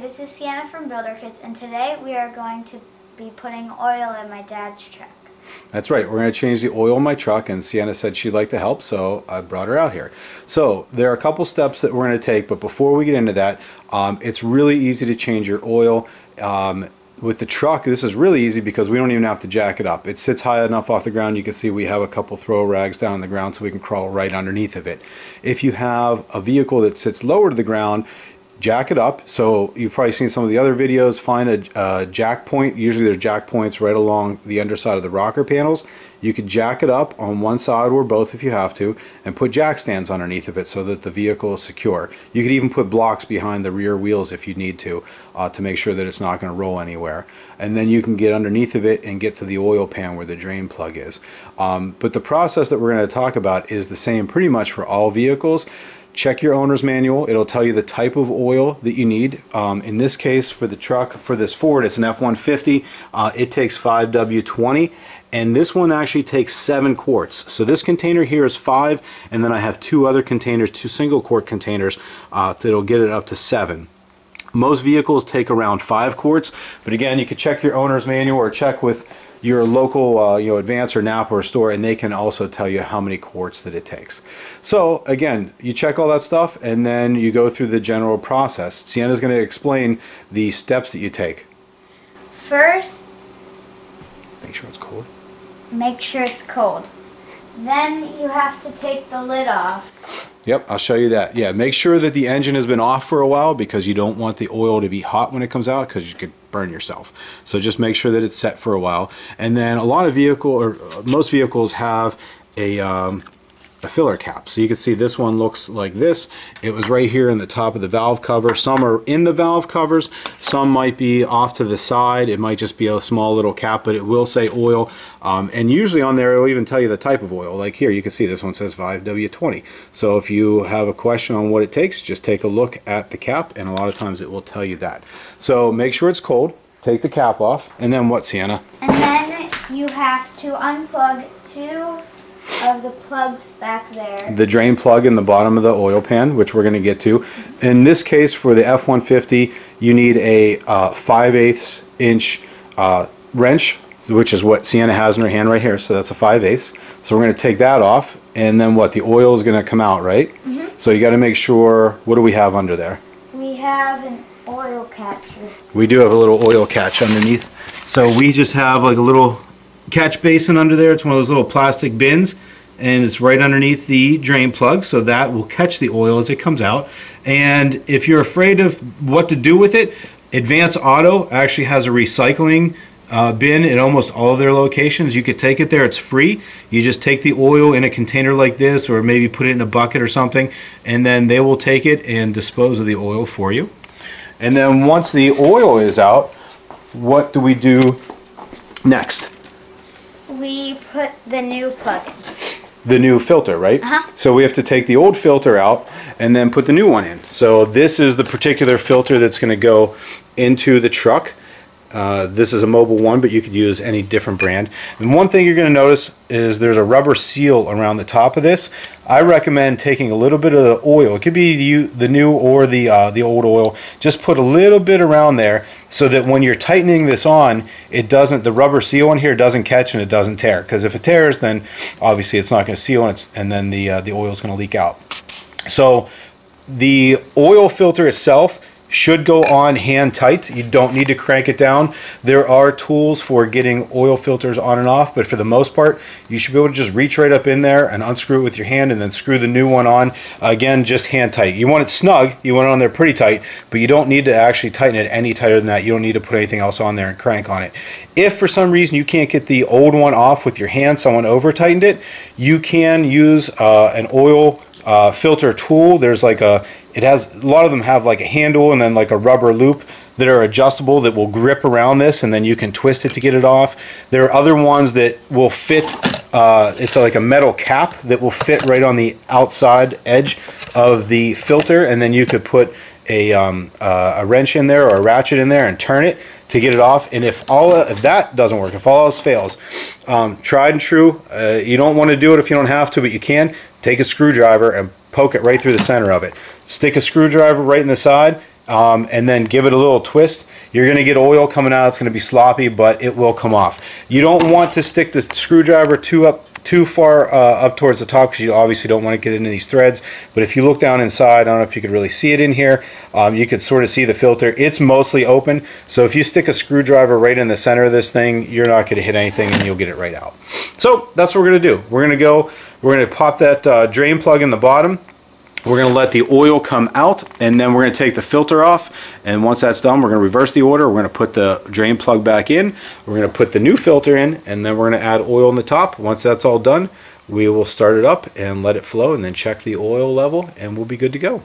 this is Sienna from Builder Kits, and today we are going to be putting oil in my dad's truck. That's right, we're going to change the oil in my truck, and Sienna said she'd like to help, so I brought her out here. So there are a couple steps that we're going to take, but before we get into that, it's really easy to change your oil. With the truck, this is really easy because we don't even have to jack it up. It sits high enough off the ground. You can see we have a couple throw rags down on the ground so we can crawl right underneath of it. If you have a vehicle that sits lower to the ground, jack it up. So you've probably seen some of the other videos. Find a jack point. Usually there's jack points right along the underside of the rocker panels. You could jack it up on one side or both if you have to, and put jack stands underneath of it so that the vehicle is secure. You could even put blocks behind the rear wheels if you need to make sure that it's not going to roll anywhere. And then you can get underneath of it and get to the oil pan where the drain plug is. But the process that we're going to talk about is the same pretty much for all vehicles. Check your owner's manual. It'll tell you the type of oil that you need. In this case, for the truck, for this Ford, it's an F-150. It takes 5W20, and this one actually takes 7 quarts. So this container here is 5, and then I have 2 other containers, 2 single quart containers that'll get it up to 7. Most vehicles take around 5 quarts, but again, you can check your owner's manual or check with your local Advance or Napa or store, and they can also tell you how many quarts that it takes. So again, you check all that stuff and then you go through the general process. Sienna's going to explain the steps that you take. First, make sure it's cold. Make sure it's cold. Then you have to take the lid off. Yep, I'll show you that. Yeah, make sure that the engine has been off for a while because you don't want the oil to be hot when it comes out because you could burn yourself. So just make sure that it's set for a while. And then a lot of most vehicles have a filler cap. So you can see this one looks like this. It was right here in the top of the valve cover. Some are in the valve covers. Some might be off to the side. It might just be a small little cap, but it will say oil. And usually on there, it'll even tell you the type of oil. Like here, you can see this one says 5W20. So if you have a question on what it takes, just take a look at the cap, and a lot of times it will tell you that. So make sure it's cold. Take the cap off. And then what, Sienna? And then you have to unplug 2 of the plugs back there. The drain plug in the bottom of the oil pan, which we're going to get to. In this case, for the F-150, you need a 5/8 inch wrench, which is what Sienna has in her hand right here. So that's a 5/8. So we're going to take that off, and then what? The oil is going to come out, right? Mm-hmm. So you got to make sure. What do we have under there? We have an oil catcher. We do have a little oil catch underneath. So we just have like a little catch basin under there. It's one of those little plastic bins, and it's right underneath the drain plug, so that will catch the oil as it comes out. And if you're afraid of what to do with it, Advance Auto actually has a recycling bin in almost all of their locations. You could take it there. It's free. You just take the oil in a container like this, or maybe put it in a bucket or something, and then they will take it and dispose of the oil for you. And then once the oil is out, what do we do next? We put the new plug in. The new filter, right? Uh-huh. So we have to take the old filter out and then put the new one in. So this is the particular filter that's going to go into the truck. This is a mobile one, but you could use any different brand. And one thing you're going to notice is there's a rubber seal around the top of this. I recommend taking a little bit of the oil. It could be the new or the old oil. Just put a little bit around there so that when you're tightening this on, the rubber seal in here doesn't catch and it doesn't tear. Because if it tears, then obviously it's not going to seal, and then the oil is going to leak out. So the oil filter itself should go on hand tight. You don't need to crank it down. There are tools for getting oil filters on and off, but for the most part, you should be able to just reach right up in there and unscrew it with your hand and then screw the new one on. Again, just hand tight. You want it snug, you want it on there pretty tight, but you don't need to actually tighten it any tighter than that. You don't need to put anything else on there and crank on it. If for some reason you can't get the old one off with your hand, someone over tightened it, you can use an oil filter tool. There's like a lot of them have like a handle and then like a rubber loop that are adjustable that will grip around this, and then you can twist it to get it off. There are other ones that will fit, it's like a metal cap that will fit right on the outside edge of the filter, and then you could put a wrench in there or a ratchet in there and turn it to get it off. And if that doesn't work, if all else fails, tried and true, you don't want to do it if you don't have to, but you can take a screwdriver and poke it right through the center of it. Stick a screwdriver right in the side, and then give it a little twist. You're going to get oil coming out. It's going to be sloppy, but it will come off. You don't want to stick the screwdriver too far up towards the top, because you obviously don't want to get into these threads. But if you look down inside, I don't know if you could really see it in here, you could sort of see the filter. It's mostly open, so if you stick a screwdriver right in the center of this thing, you're not going to hit anything and you'll get it right out. So that's what we're going to do. We're going to pop that drain plug in the bottom. We're going to let the oil come out, and then we're going to take the filter off, and once that's done, we're going to reverse the order. We're going to put the drain plug back in, we're going to put the new filter in, and then we're going to add oil on the top. Once that's all done, we will start it up and let it flow, and then check the oil level, and we'll be good to go.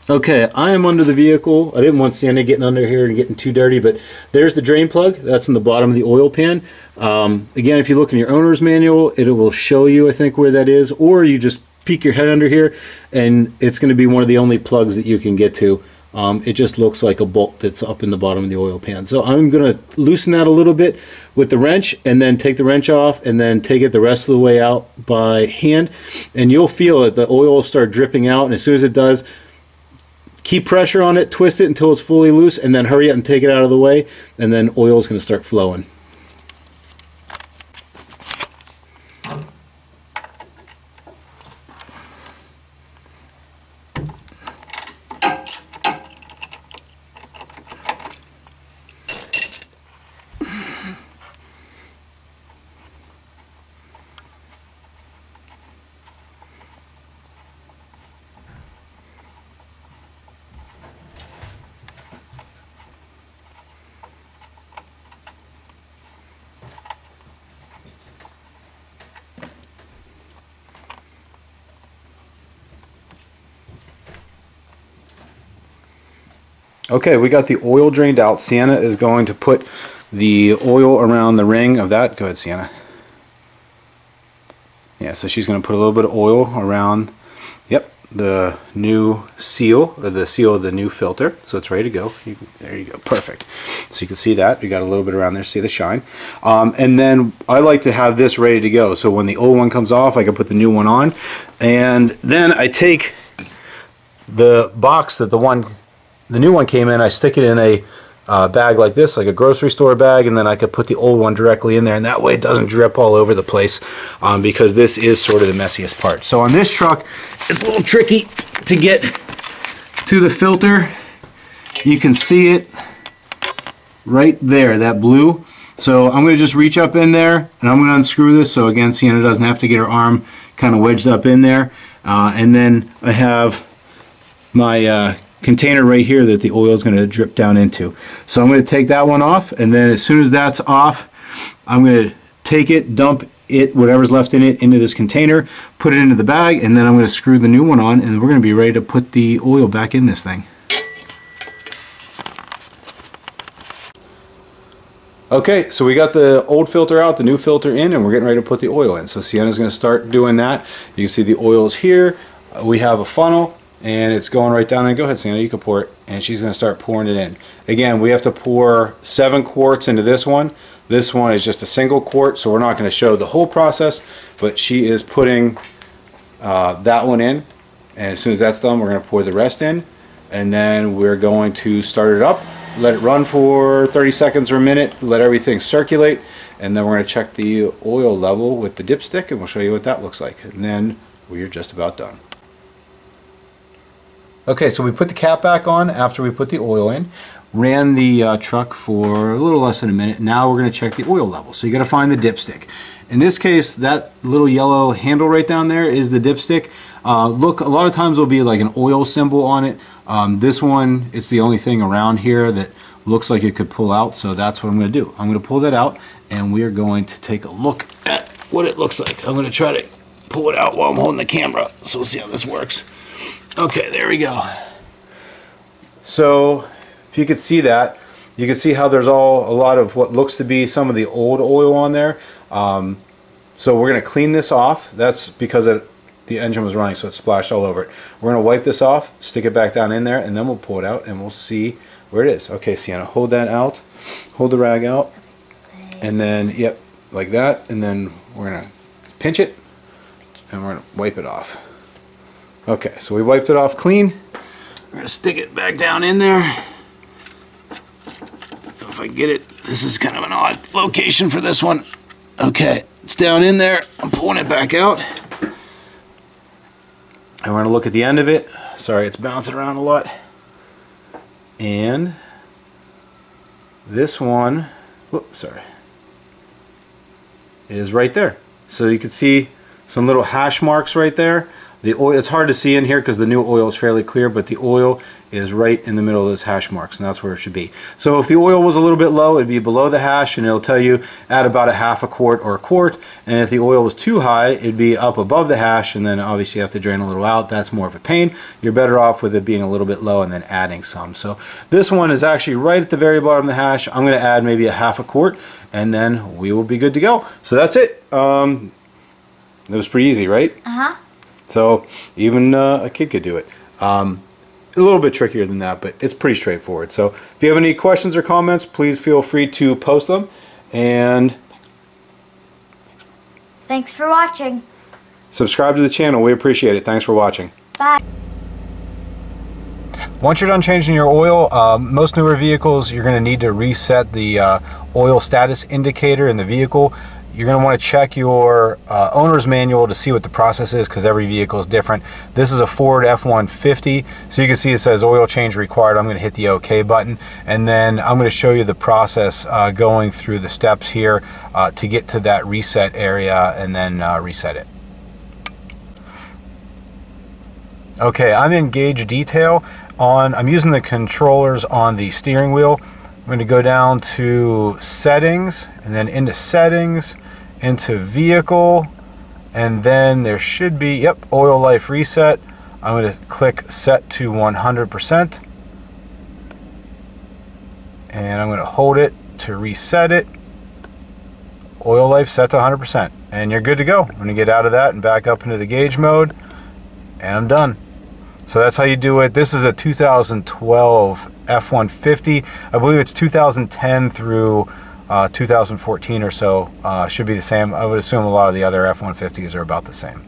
Okay, I am under the vehicle. I didn't want Sienna getting under here and getting too dirty, but there's the drain plug. That's in the bottom of the oil pan. Again, if you look in your owner's manual, it will show you, I think, where that is, or you just peek your head under here, and it's going to be one of the only plugs that you can get to. It just looks like a bolt that's up in the bottom of the oil pan. So I'm going to loosen that a little bit with the wrench, and then take the wrench off, and then take it the rest of the way out by hand, and you'll feel it. The oil will start dripping out, and as soon as it does, keep pressure on it, twist it until it's fully loose, and then hurry up and take it out of the way, and then oil is going to start flowing. Okay, we got the oil drained out. Sienna is going to put the oil around the ring of that. Go ahead, Sienna. Yeah, so she's going to put a little bit of oil around, yep, the new seal, or the seal of the new filter. So it's ready to go. There you go, perfect. So you can see that. We got a little bit around there, see the shine. And then I like to have this ready to go. So when the old one comes off, I can put the new one on. And then I take the box that the new one came in, I stick it in a bag like this, like a grocery store bag, and then I could put the old one directly in there, and that way it doesn't drip all over the place, because this is sort of the messiest part. So on this truck, it's a little tricky to get to the filter. You can see it right there, that blue. So I'm going to just reach up in there, and I'm going to unscrew this, so again, Sienna doesn't have to get her arm kind of wedged up in there. And then I have my container right here that the oil is going to drip down into. So I'm going to take that one off, and then as soon as that's off, I'm going to take it, dump it, whatever's left in it, into this container, put it into the bag, and then I'm going to screw the new one on, and we're going to be ready to put the oil back in this thing. Okay, so we got the old filter out, the new filter in, and we're getting ready to put the oil in. So Sienna's going to start doing that. You can see the oil's here. We have a funnel, and it's going right down. And go ahead, Sienna, you can pour it. And she's going to start pouring it in. Again, we have to pour 7 quarts into this one. This one is just a single quart, so we're not going to show the whole process, but she is putting that one in. And as soon as that's done, we're going to pour the rest in. And then we're going to start it up, let it run for 30 seconds or a minute, let everything circulate, and then we're going to check the oil level with the dipstick, and we'll show you what that looks like. And then we're just about done. Okay, so we put the cap back on after we put the oil in, ran the truck for a little less than a minute. Now we're going to check the oil level. So you got to find the dipstick. In this case, that little yellow handle right down there is the dipstick. Look, a lot of times there'll be like an oil symbol on it. This one, it's the only thing around here that looks like it could pull out, so that's what I'm going to do. I'm going to pull that out, and we're going to take a look at what it looks like. I'm going to try to pull it out while I'm holding the camera, so we'll see how this works. Okay, there we go. So if you could see that, you can see how there's a lot of what looks to be some of the old oil on there. So we're going to clean this off. That's because the engine was running, so it splashed all over it. We're going to wipe this off, stick it back down in there, and then we'll pull it out and we'll see where it is. Okay, Sienna, hold that out. Hold the rag out. And then, yep, like that. And then we're going to pinch it and we're going to wipe it off. Okay, so we wiped it off clean. We're going to stick it back down in there. If I can get it, this is kind of an odd location for this one. Okay, it's down in there. I'm pulling it back out. And we're going to look at the end of it. Sorry, it's bouncing around a lot. And this one, whoops, sorry, is right there. So you can see some little hash marks right there. The oil, it's hard to see in here because the new oil is fairly clear, but the oil is right in the middle of those hash marks, and that's where it should be. So if the oil was a little bit low, it'd be below the hash, and it'll tell you add about a half a quart or a quart. And if the oil was too high, it'd be up above the hash, and then obviously you have to drain a little out. That's more of a pain. You're better off with it being a little bit low and then adding some. So this one is actually right at the very bottom of the hash. I'm going to add maybe a half a quart, and then we will be good to go. So that's it. It was pretty easy, right? Uh-huh. So even a kid could do it. A little bit trickier than that, but it's pretty straightforward. So if you have any questions or comments, please feel free to post them. And thanks for watching. Subscribe to the channel. We appreciate it. Thanks for watching. Bye. Once you're done changing your oil, most newer vehicles, you're going to need to reset the oil status indicator in the vehicle. You're going to want to check your owner's manual to see what the process is, because every vehicle is different. This is a Ford F-150, so you can see it says oil change required. I'm going to hit the OK button, and then I'm going to show you the process going through the steps here to get to that reset area and then reset it. Okay, I'm in gauge detail. I'm using the controllers on the steering wheel. I'm going to go down to settings, and then into settings, into vehicle, and then there should be, yep, oil life reset. I'm going to click set to 100%, and I'm going to hold it to reset it. Oil life set to 100%, and you're good to go. I'm going to get out of that and back up into the gauge mode, and I'm done. So that's how you do it. This is a 2012 F-150. I believe it's 2010 through 2014 or so. Should be the same. I would assume a lot of the other F-150s are about the same.